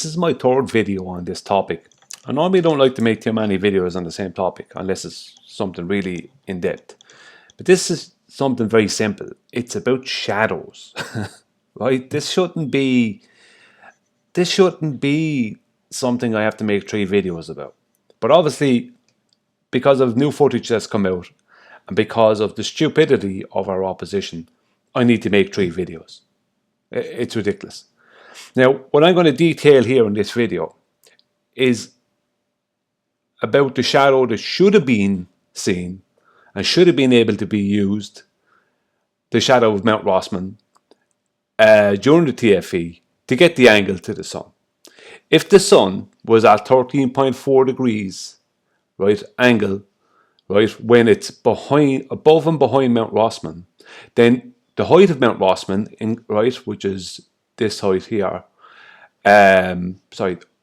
This is my third video on this topic. I normally don't like to make too many videos on the same topic unless it's something really in-depth. But this is something very simple. It's about shadows, right? This shouldn't be something I have to make 3 videos about. But obviously, because of new footage that's come out and because of the stupidity of our opposition, I need to make 3 videos. It's ridiculous. Now, what I'm going to detail here in this video is about the shadow that should have been seen and should have been able to be used, the shadow of Mount Rossman, during the TFE to get the angle to the sun. If the sun was at 13.4 degrees, right, angle, right, when it's above and behind Mount Rossman, then the height of Mount Rossman, right, which is this height here,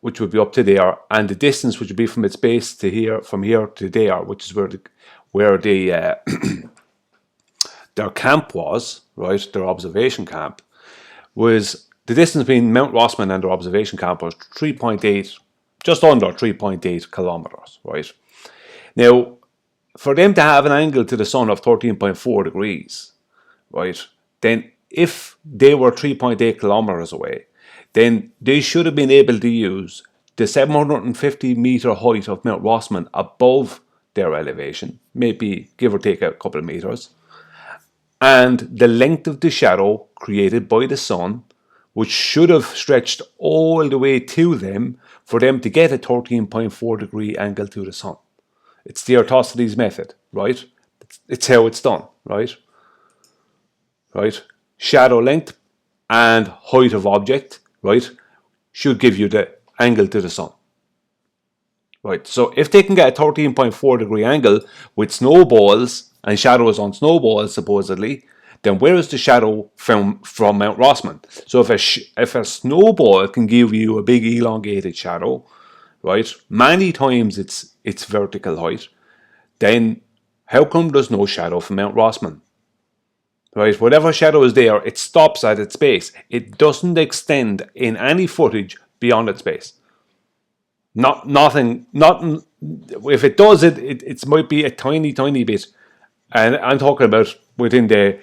which would be up to there, and the distance which would be from its base to here, from here to there, which is where their camp was, right, their observation camp, was the distance between Mount Rossman and their observation camp was 3.8, just under 3.8 kilometers, right? Now, for them to have an angle to the sun of 13.4 degrees, right, then if they were 3.8 kilometers away, then they should have been able to use the 750 meter height of Mount Rossman above their elevation, maybe give or take a couple of meters, and the length of the shadow created by the sun, which should have stretched all the way to them for them to get a 13.4 degree angle to the sun. It's the Eratosthenes method, right? It's how it's done, right? Right? Shadow length and height of object, right, should give you the angle to the sun. Right, so if they can get a 13.4 degree angle with snowballs and shadows on snowballs supposedly, then where is the shadow from Mount Rossman? So if a snowball can give you a big elongated shadow, right, many times its vertical height, then how come there's no shadow from Mount Rossman? Right, whatever shadow is there, it stops at its base. It doesn't extend in any footage beyond its base. Nothing. If it does, it might be a tiny bit, and I'm talking about within the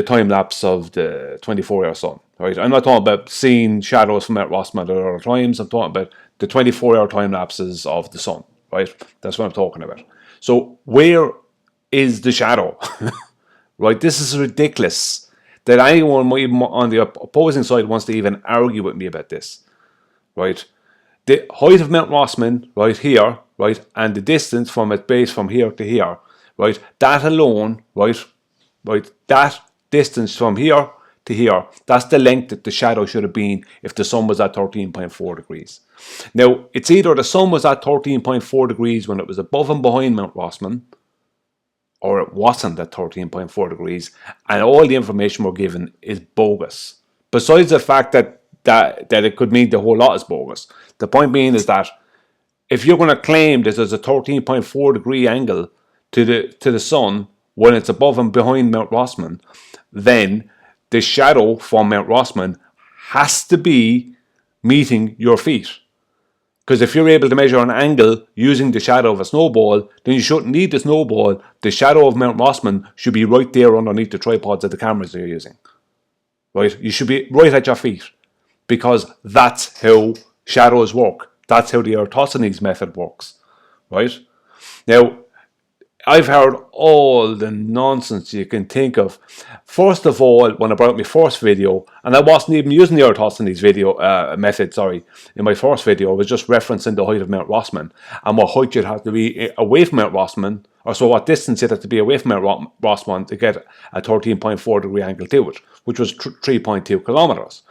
time lapse of the 24-hour sun. Right, I'm not talking about seeing shadows from Mount Rossman at other times. I'm talking about the 24-hour time lapses of the sun. Right, that's what I'm talking about. So where is the shadow? Right, this is ridiculous that anyone on the opposing side wants to even argue with me about this. Right, the height of Mount Rossman, right here, right, and the distance from its base from here to here, right, that alone, right, that distance from here to here, that's the length that the shadow should have been if the sun was at 13.4 degrees. Now, it's either the sun was at 13.4 degrees when it was above and behind Mount Rossman, or it wasn't at 13.4 degrees, and all the information we're given is bogus. Besides the fact that it could mean the whole lot is bogus. The point being is that if you're going to claim that there's a 13.4 degree angle to the sun when it's above and behind Mount Rossman, then the shadow from Mount Rossman has to be meeting your feet. Because if you're able to measure an angle using the shadow of a snowball, then you shouldn't need the snowball. The shadow of Mount Rossman should be right there underneath the tripods of the cameras you're using. Right? You should be right at your feet. Because that's how shadows work. That's how the Eratosthenes method works. Right? Now, I've heard all the nonsense you can think of. First of all, when I brought out my first video, and I wasn't even using the Eratosthenes method, in my first video, I was just referencing the height of Mount Rossman, and what height you'd have to be away from Mount Rossman, or so what distance you'd have to be away from Mount Rossman to get a 13.4 degree angle to it, which was 3.2 kilometers.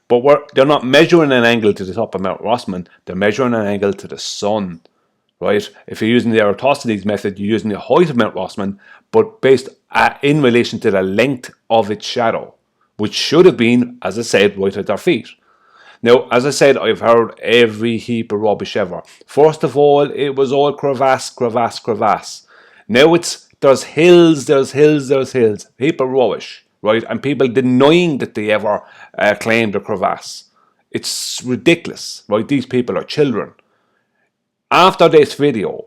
But they're not measuring an angle to the top of Mount Rossman, they're measuring an angle to the sun. Right? If you're using the Eratosthenes method, you're using the height of Mount Rossman, but based in relation to the length of its shadow, which should have been, as I said, right at their feet. Now, as I said, I've heard every heap of rubbish ever. First of all, it was all crevasse. Now there's hills. Heap of rubbish, right? And people denying that they ever claimed a crevasse. It's ridiculous, right? These people are children. After this video,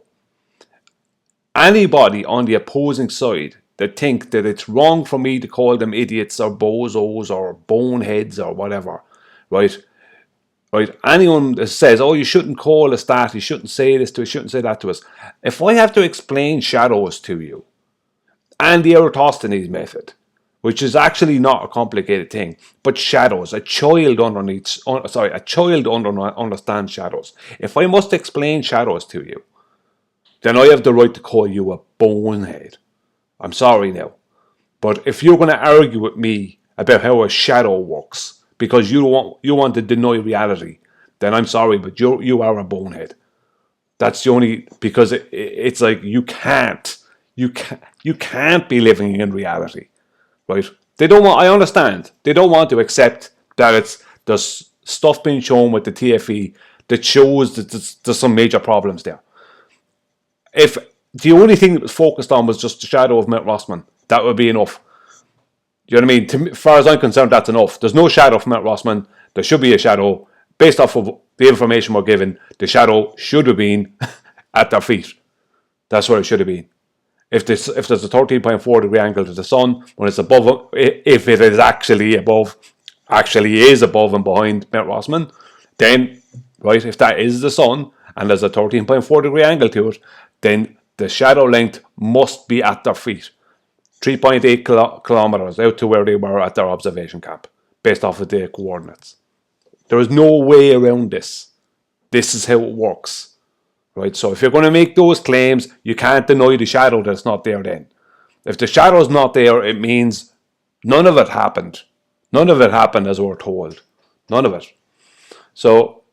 anybody on the opposing side that think that it's wrong for me to call them idiots or bozos or boneheads or whatever, right? Right? Anyone that says, oh, you shouldn't call us that, you shouldn't say this to us, you shouldn't say that to us. If I have to explain shadows to you and the Eratosthenes method, which is actually not a complicated thing, but shadows, a child understands shadows. If I must explain shadows to you, then I have the right to call you a bonehead. I'm sorry now. But if you're going to argue with me about how a shadow works because you want to deny reality, then I'm sorry, but you are a bonehead. That's the only, because it's like you can't be living in reality, right? They don't want. I understand. They don't want to accept that there's stuff being shown with the TFE that shows that there's some major problems there. If the only thing that was focused on was just the shadow of Mount Rossman, that would be enough. Do you know what I mean? To me, as far as I'm concerned, that's enough. There's no shadow from Mount Rossman. There should be a shadow. Based off of the information we're given, the shadow should have been at their feet. That's where it should have been. If there's a 13.4 degree angle to the sun, when it's above, if it is actually above and behind Mount Rossman, then, right, if that is the sun, and there's a 13.4 degree angle to it, then the shadow length must be at their feet. 3.8 kilometers out to where they were at their observation camp, based off of the coordinates. There is no way around this. This is how it works. Right? So if you're going to make those claims, you can't deny the shadow that's not there then. If the shadow is not there, it means none of it happened. None of it happened as we're told. None of it. So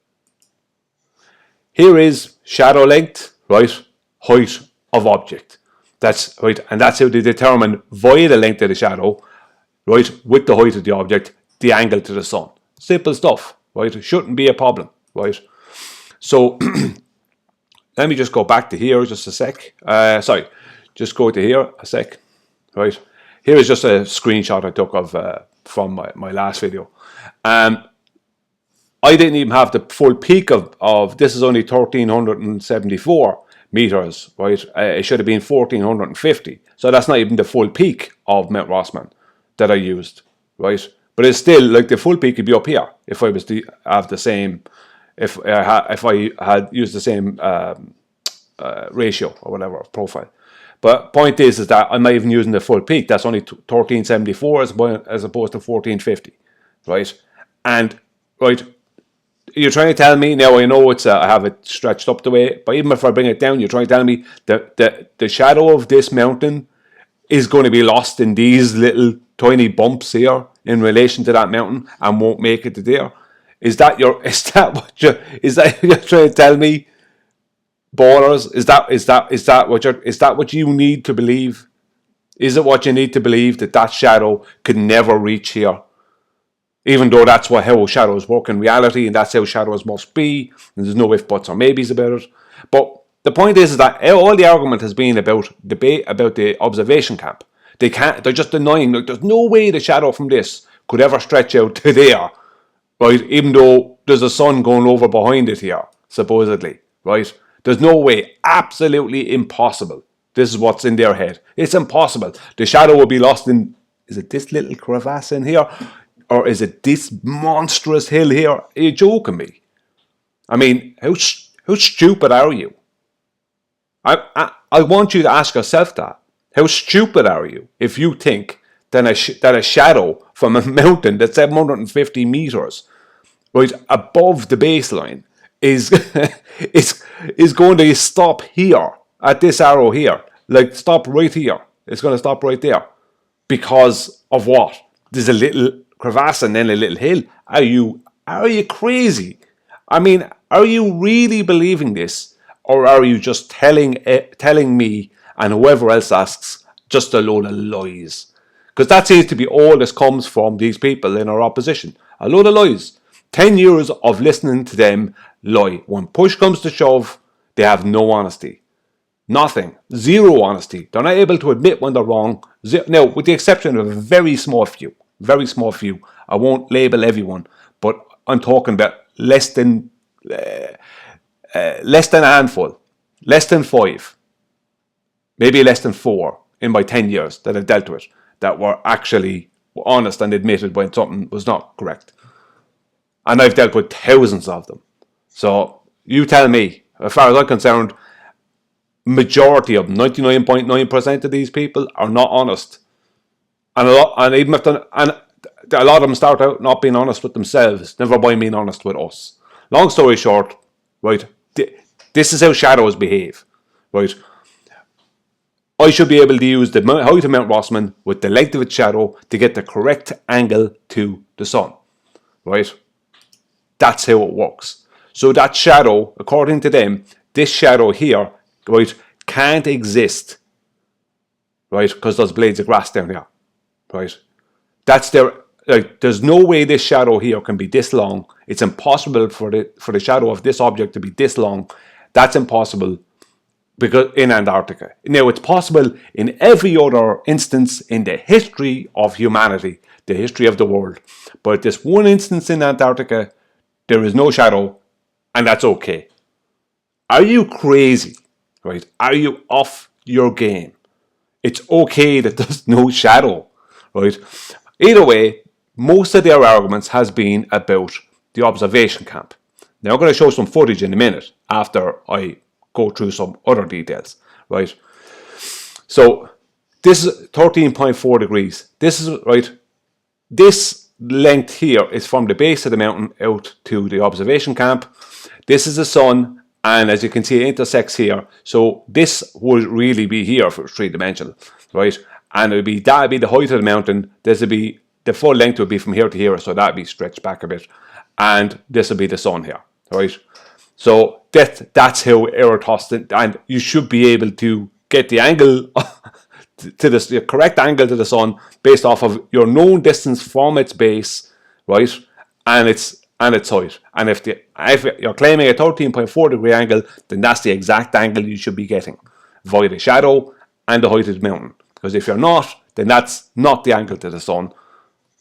here is shadow length, right? Height of object. That's right, and that's how they determine via the length of the shadow, right, with the height of the object, the angle to the sun. Simple stuff, right? It shouldn't be a problem, right? So let me just go back to here just a sec. Just go to here a sec, right? Here is just a screenshot I took of from my last video. I didn't even have the full peak of this is only 1374 meters, right? It should have been 1450. So that's not even the full peak of Mount Rossman that I used, right? But it's still like the full peak could be up here if I was to have the same, if I had used the same ratio or whatever profile. But point is that I'm not even using the full peak. That's only 1374 as opposed to 1450, right? And right. You're trying to tell me now? I know I have it stretched up the way, but even if I bring it down, you're trying to tell me that the shadow of this mountain is going to be lost in these little tiny bumps here in relation to that mountain and won't make it to there. Is that what you're trying to tell me, ballers? Is that what you need to believe? Is it what you need to believe that shadow could never reach here? Even though that's how shadows work in reality, and that's how shadows must be, and there's no ifs, buts, or maybes about it. But the point is that all the argument has been about debate about the observation camp. They're just denying, like, there's no way the shadow from this could ever stretch out to there, right? Even though there's a sun going over behind it here, supposedly, right? There's no way, absolutely impossible. This is what's in their head. It's impossible. The shadow will be lost in, is it this little crevasse in here? Or is it this monstrous hill here? Are you joking me? I mean, how stupid are you? I want you to ask yourself that. How stupid are you if you think that a shadow from a mountain that's 750 meters, right above the baseline, is going to stop here at this arrow here, like stop right here? It's going to stop right there because of what? There's a little crevasse and then a little hill. Are you crazy? I mean, are you really believing this, or are you just telling me and whoever else asks just a load of lies? Because that seems to be all this comes from these people in our opposition. A load of lies. 10 years of listening to them lie. When push comes to shove, they have no honesty. Nothing. Zero honesty. They're not able to admit when they're wrong. Now, with the exception of a very small few. Very small few. I won't label everyone, but I'm talking about less than a handful, less than 5, maybe less than 4 in my 10 years that I've dealt with that were actually honest and admitted when something was not correct. And I've dealt with thousands of them. So you tell me, as far as I'm concerned, majority of 99.9% of these people are not honest. And even if a lot of them start out not being honest with themselves, never mind being honest with us. Long story short, right, this is how shadows behave, right? I should be able to use the height of Mount Rossman with the length of its shadow to get the correct angle to the sun, right? That's how it works. So that shadow, according to them, this shadow here, right, can't exist, right, because there's blades of grass down here, right? That's their, like, there's no way this shadow here can be this long. It's impossible for the shadow of this object to be this long. That's impossible because in Antarctica. Now, it's possible in every other instance in the history of humanity, the history of the world. But this one instance in Antarctica, there is no shadow, and that's okay. Are you crazy? Right? Are you off your game? It's okay that there's no shadow, right? Either way, most of their arguments has been about the observation camp. Now I'm going to show some footage in a minute after I go through some other details, right? So this is 13.4 degrees. This is, right, this length here is from the base of the mountain out to the observation camp. This is the sun, and as you can see, it intersects here. So this would really be here if it was three-dimensional, right? And that'd be the height of the mountain. This would be the full length would be from here to here, so that'd be stretched back a bit. And this would be the sun here, right? So that's how Eratosthenes, and you should be able to get the angle to the correct angle to the sun based off of your known distance from its base, right? And its height. And if you're claiming a 13.4 degree angle, then that's the exact angle you should be getting via the shadow and the height of the mountain. Because if you're not, then that's not the angle to the sun,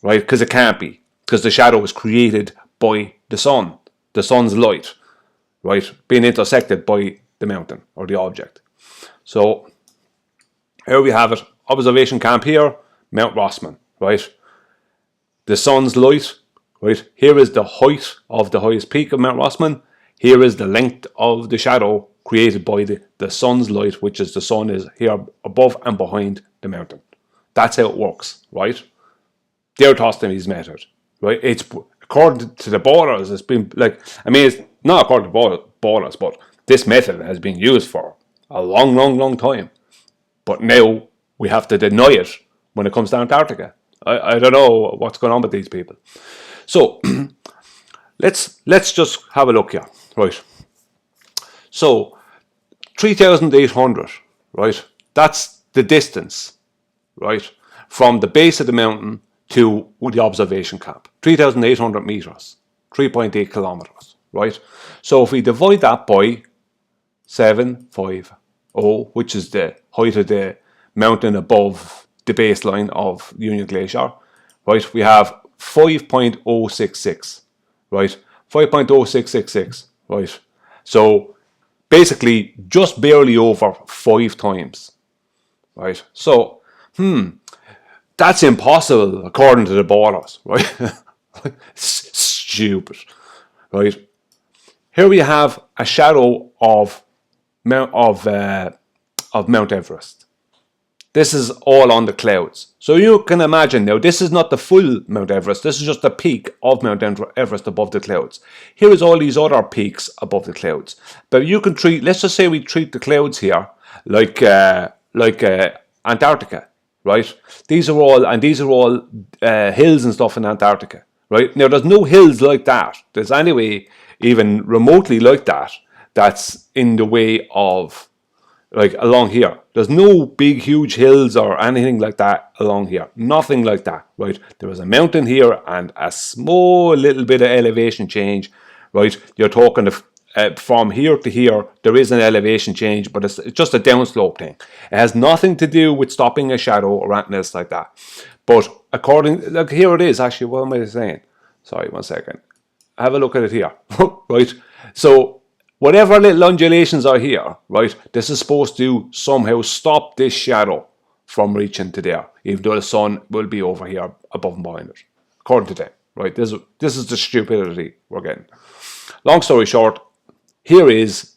right? Because it can't be, because the shadow was created by the sun's light, right? Being intersected by the mountain or the object. So here we have it. Observation camp here, Mount Rossman, right? The sun's light, right? Here is the height of the highest peak of Mount Rossman. Here is the length of the shadow created by the sun's light, which is the sun is here above and behind the mountain. That's how it works, right? The Eratosthenes method, right? It's according to the borders. It's been like, I mean, it's not according to borders, but this method has been used for a long, long, long time. But now we have to deny it when it comes to Antarctica. I don't know what's going on with these people. So let's just have a look here, right? So 3,800, right? That's the distance, right, from the base of the mountain to the observation camp. 3,800 meters, 3.8 kilometers, right? So if we divide that by 750, which is the height of the mountain above the baseline of Union Glacier, right? We have 5.066, right? 5.0666, right? So basically just barely over 5 times, right? So, that's impossible according to the borders, right? Stupid, right? Here we have a shadow of Mount Everest. This is all on the clouds. So you can imagine now, this is not the full Mount Everest. This is just the peak of Mount Everest above the clouds. Here is all these other peaks above the clouds. But you can treat, let's just say we treat the clouds here like Antarctica, right? These are all hills and stuff in Antarctica, right? Now there's no hills like that. There's anyway even remotely like that. That's in the way of, like, along here. There's no big huge hills or anything like that along here. Nothing like that, right? There is a mountain here and a small little bit of elevation change, right? You're talking from here to here, there is an elevation change, but it's just a downslope thing. It has nothing to do with stopping a shadow or anything else like that. But according, look, here it is actually. What am I saying? Sorry, 1 second. have a look at it here, right? So whatever little undulations are here, right, this is supposed to somehow stop this shadow from reaching to there, even though the sun will be over here above and behind it, according to them, right? This is the stupidity we're getting. Long story short, here is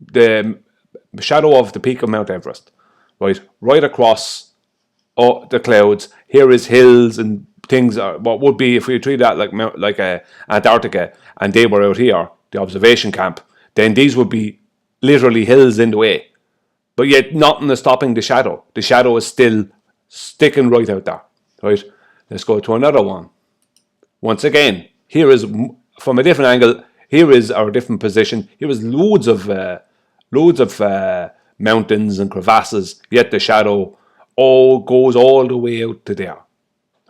the shadow of the peak of Mount Everest, right across the clouds. Here is hills and things. What would be, if we treat that like Antarctica, and they were out here, the observation camp, then these would be literally hills in the way. But yet nothing is stopping the shadow. The shadow is still sticking right out there. Right? Let's go to another one. Once again, here is from a different angle. Here is our different position. Here is loads of mountains and crevasses. Yet the shadow goes all the way out to there.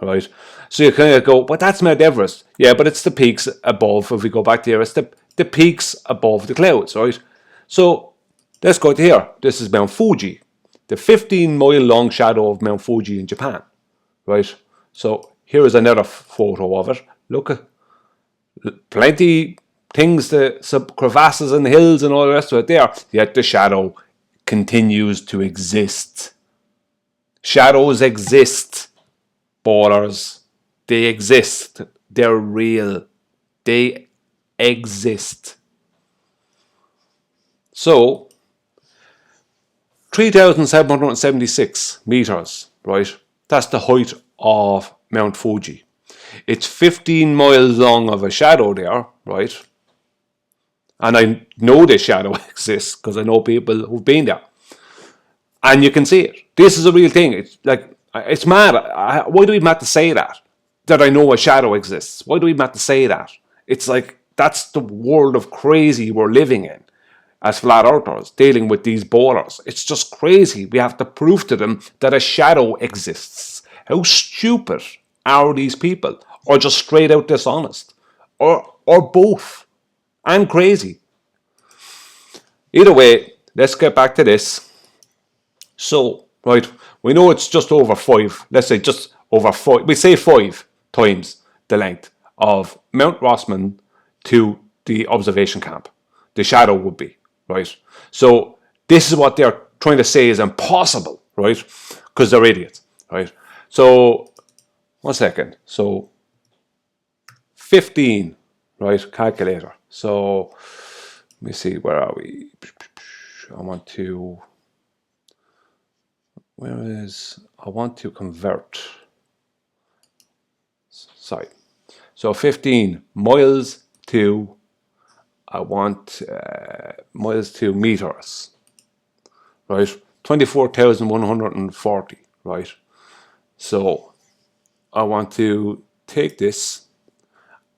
Right? So you kind of go, but that's Mount Everest. Yeah, but it's the peaks above. If we go back there, it's the peaks above the clouds. Right? So let's go to here. This is Mount Fuji, the 15-mile long shadow of Mount Fuji in Japan. Right? So here is another photo of it. Look at plenty things, some crevasses and hills and all the rest of it there. Yet the shadow continues to exist. Shadows exist, ballers. They exist. They're real. They exist. So 3,776 meters, right? That's the height of Mount Fuji. It's 15 miles long of a shadow there, right? And I know this shadow exists because I know people who've been there. And you can see it. This is a real thing. It's like, it's mad. Why do we even have to say that? That I know a shadow exists. Why do we even have to say that? It's like, that's the world of crazy we're living in as flat earthers, dealing with these borders. It's just crazy. We have to prove to them that a shadow exists. How stupid are these people? Or just straight out dishonest? Or both? And crazy. Either way, let's get back to this. So, right, we know it's just over 5. Let's say just over 5. We say 5 times the length of Mount Rossman to the observation camp. The shadow would be. Right? So this is what they're trying to say is impossible, right? Because they're idiots, right? So 1 second. So 15, right? Calculator. So let me see, where are we? I want to convert. Sorry. So 15 miles to I want miles to meters, right? 24,140, right? So I want to take this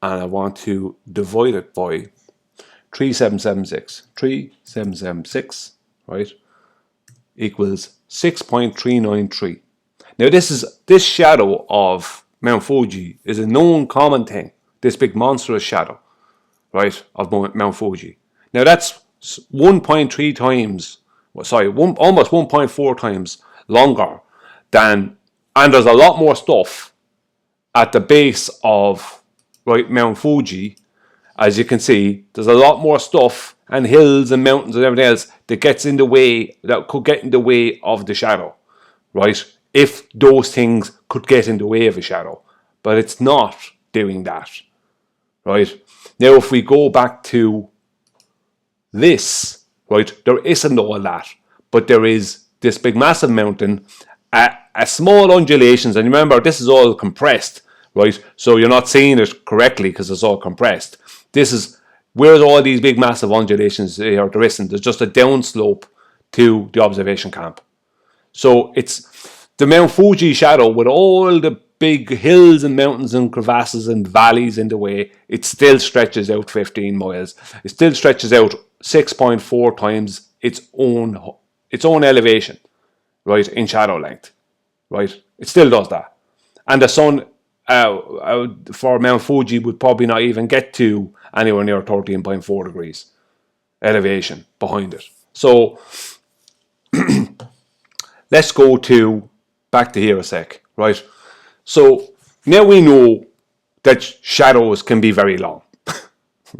and I want to divide it by 3776. 3776, right? Equals 6.393. Now this shadow of Mount Fuji is a known common thing. This big monstrous shadow, right, of Mount Fuji. Now that's 1.3 times, almost 1.4 times longer than, and there's a lot more stuff at the base of, right, Mount Fuji. As you can see, there's a lot more stuff and hills and mountains and everything else that gets in the way, that could get in the way of the shadow, right? If those things could get in the way of a shadow. But it's not doing that, right? Now, if we go back to this, right, there isn't all that, but there is this big massive mountain, a small undulations, and remember, this is all compressed, right? So you're not seeing it correctly because it's all compressed. This is, where's all these big massive undulations here? There isn't. There's just a downslope to the observation camp. So it's the Mount Fuji shadow with all the big hills and mountains and crevasses and valleys in the way. It still stretches out 15 miles. It still stretches out 6.4 times its own elevation, right, in shadow length, right? It still does that. And the sun for Mount Fuji would probably not even get to anywhere near 13.4 degrees elevation behind it. So let's go back to here a sec, right? So now we know that shadows can be very long,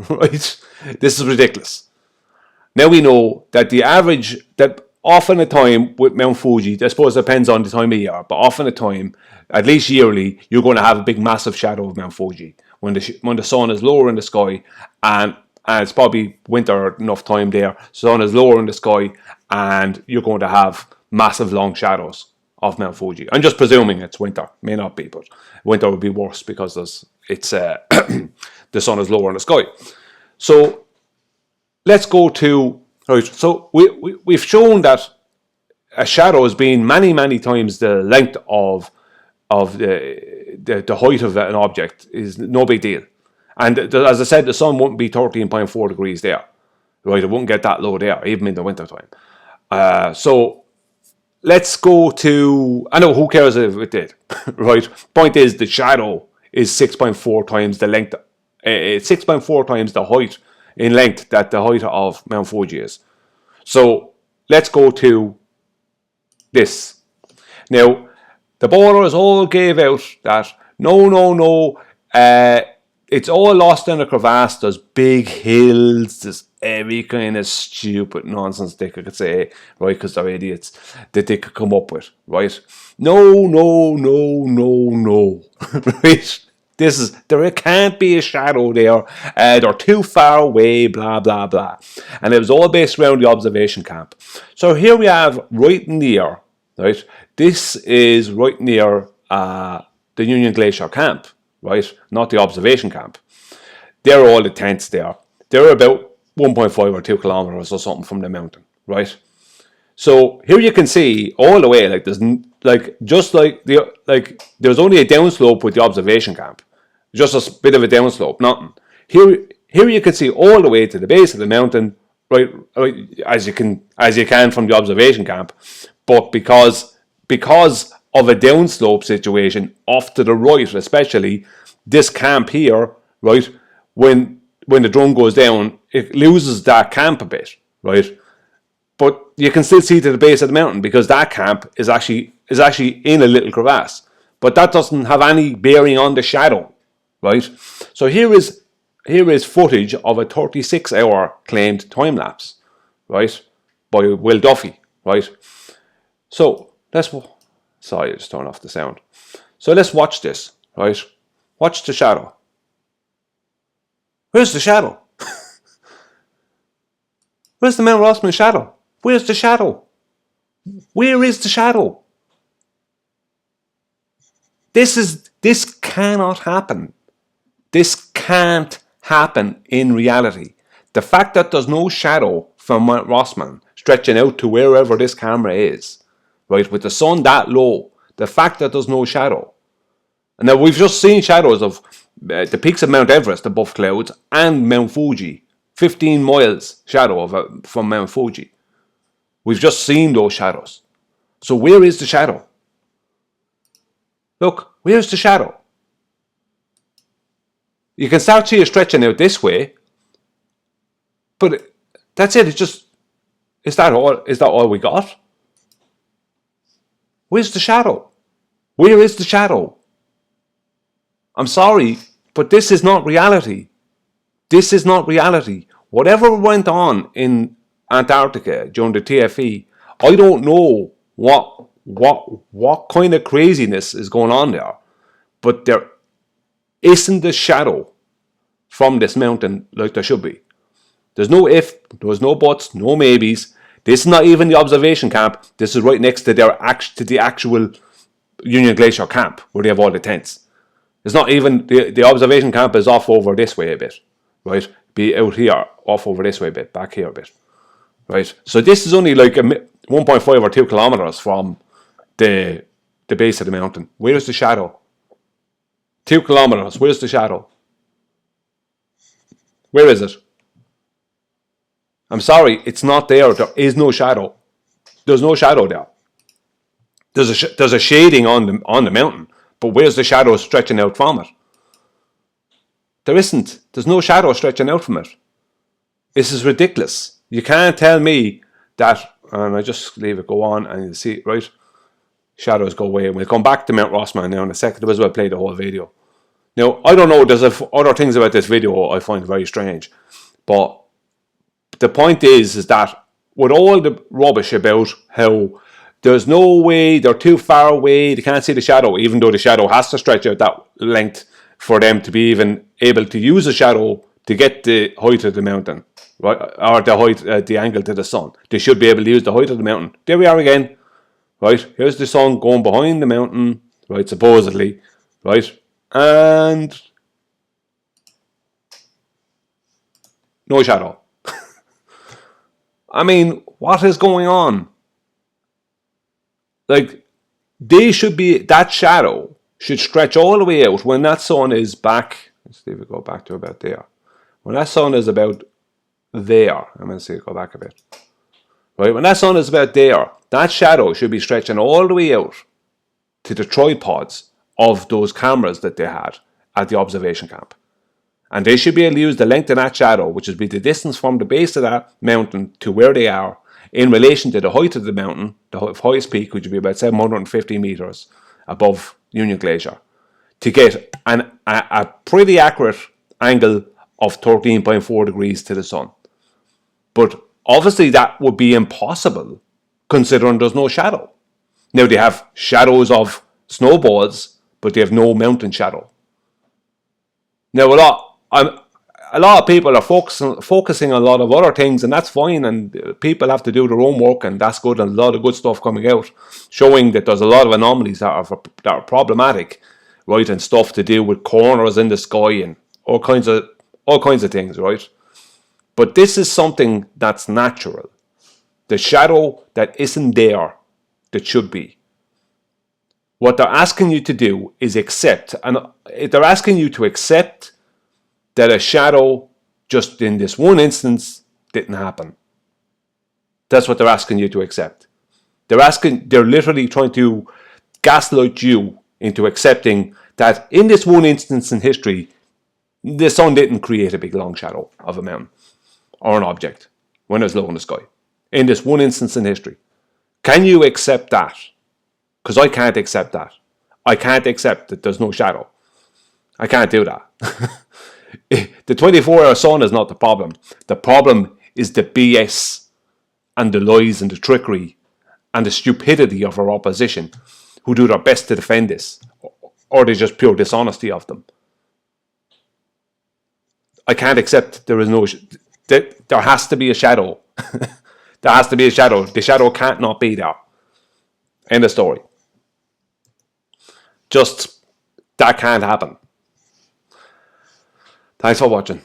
right? This is ridiculous. Now we know that the average, that often a time with Mount Fuji, I suppose it depends on the time of year, but often a time, at least yearly, you're going to have a big massive shadow of Mount Fuji when the sun is lower in the sky, and it's probably winter enough time there, sun is lower in the sky, and you're going to have massive long shadows of Mount Fuji. I'm just presuming it's winter, may not be, but winter would be worse because it's the sun is lower in the sky. So let's go to, right, so we've shown that a shadow has been many times the length of the height of an object is no big deal. And as I said, the sun wouldn't be 13.4 degrees there, right? It wouldn't get that low there, even in the winter time. So let's go to, I know, who cares if it did, right? Point is, the shadow is 6.4 times the length, 6.4 times the height in length that the height of Mount Fuji is. So let's go to this. Now, the borders all gave out that no, it's all lost in a crevasse. There's big hills, there's every kind of stupid nonsense they could say, right, because they're idiots, that they could come up with, right? No, right? There can't be a shadow there, they're too far away, blah, blah, blah. And it was all based around the observation camp. So here we have right near, right, this is right near the Union Glacier camp, right, not the observation camp. There are all the tents there. They're about 1.5 or 2 kilometers or something from the mountain, right? So here you can see all the way, like there's there's only a downslope with the observation camp, just a bit of a downslope, nothing. Here you can see all the way to the base of the mountain, right as you can from the observation camp, but because of a downslope situation off to the right, especially this camp here, right, when the drone goes down, it loses that camp a bit, right? But you can still see to the base of the mountain because that camp is actually in a little crevasse. But that doesn't have any bearing on the shadow, right? So here is footage of a 36-hour claimed time lapse, right, by Will Duffy, right? So sorry, I just turned off the sound. So let's watch this, right? Watch the shadow. Where's the shadow? Where's the Mount Rossman shadow? Where's the shadow? Where is the shadow? This cannot happen. This can't happen in reality. The fact that there's no shadow from Mount Rossman stretching out to wherever this camera is, right, with the sun that low, the fact that there's no shadow. And now we've just seen shadows of the peaks of Mount Everest above clouds and Mount Fuji, 15 miles shadow from Mount Fuji. We've just seen those shadows. So where is the shadow? Look, where's the shadow? You can start see it stretching out this way, but that's it. It's just, is that all we got? Where's the shadow? Where is the shadow? I'm sorry, but this is not reality. This is not reality. Whatever went on in Antarctica during the TFE, I don't know what kind of craziness is going on there, but there isn't a shadow from this mountain like there should be. There's no if, there's no buts, no maybes. This is not even the observation camp. This is right next to the actual Union Glacier camp where they have all the tents. It's not even, the observation camp is off over this way a bit, right? Be out here, off over this way a bit, back here a bit, right? So this is only like 1.5 or 2 kilometers from the base of the mountain. Where's the shadow? 2 kilometers, where's the shadow? Where is it? I'm sorry, it's not there. There is no shadow. There's no shadow there. There's a shading on the mountain, but where's the shadow stretching out from it? There isn't. There's no shadow stretching out from it. This is ridiculous. You can't tell me that, and I just leave it go on and you see, right? Shadows go away. And we'll come back to Mount Rossman now in a second. I might as well play the whole video. Now, I don't know, there's other things about this video I find very strange, but the point is that with all the rubbish about how there's no way, they're too far away, they can't see the shadow, even though the shadow has to stretch out that length for them to be even able to use a shadow to get the height of the mountain, right? Or the height, the angle to the sun. They should be able to use the height of the mountain. There we are again, right? Here's the sun going behind the mountain, right? Supposedly, right? And no shadow. I mean, what is going on? Like, they should be, that shadow should stretch all the way out when that sun is back. Let's see if we go back to about there. When that sun is about there, I'm going to see it go back a bit. Right, when that sun is about there, that shadow should be stretching all the way out to the tripods of those cameras that they had at the observation camp. And they should be able to use the length of that shadow, which would be the distance from the base of that mountain to where they are, in relation to the height of the mountain, the highest peak, which would be about 750 meters above Union Glacier, to get a pretty accurate angle of 13.4 degrees to the sun. But obviously that would be impossible considering there's no shadow. Now they have shadows of snowballs, but they have no mountain shadow. Now a lot of people are focusing on a lot of other things, and that's fine, and people have to do their own work, and that's good, and a lot of good stuff coming out, showing that there's a lot of anomalies that are problematic, right, and stuff to do with corners in the sky and all kinds of things, right? But this is something that's natural. The shadow that isn't there, that should be. What they're asking you to do is accept, and they're asking you to accept that a shadow just in this one instance didn't happen. That's what they're asking you to accept. They're literally trying to gaslight you into accepting that in this one instance in history, the sun didn't create a big long shadow of a mountain or an object when it was low in the sky. In this one instance in history. Can you accept that? Because I can't accept that. I can't accept that there's no shadow. I can't do that. The 24-hour sun is not the problem. The problem is the BS and the lies and the trickery and the stupidity of our opposition who do their best to defend this, or there's just pure dishonesty of them. I can't accept there is no... There has to be a shadow. There has to be a shadow. The shadow can't not be there. End of story. Just, that can't happen. Thanks for watching.